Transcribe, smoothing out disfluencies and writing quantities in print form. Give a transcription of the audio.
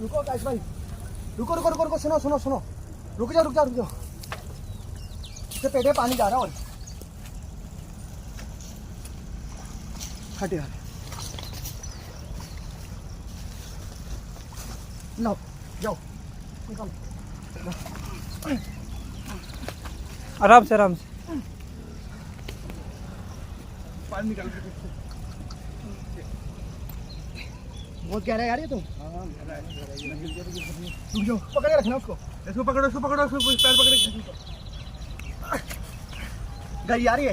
रुको गाइस भाई, रुको रुको रुको रुको, सुनो सुनो सुनो, रुक जाओ रुक जाओ रुक जाओ, इससे पेट में पानी जा रहा है। और हटे यार, लो जाओ निकालो, आराम से आराम से पानी निकाल के। बहुत गहरा है यार ये तो। रुक जाओ, पकड़ के रखना उसको, इसको पकड़ो, इसको पकड़ो, इसको पैर पकड़ के गई यार ये।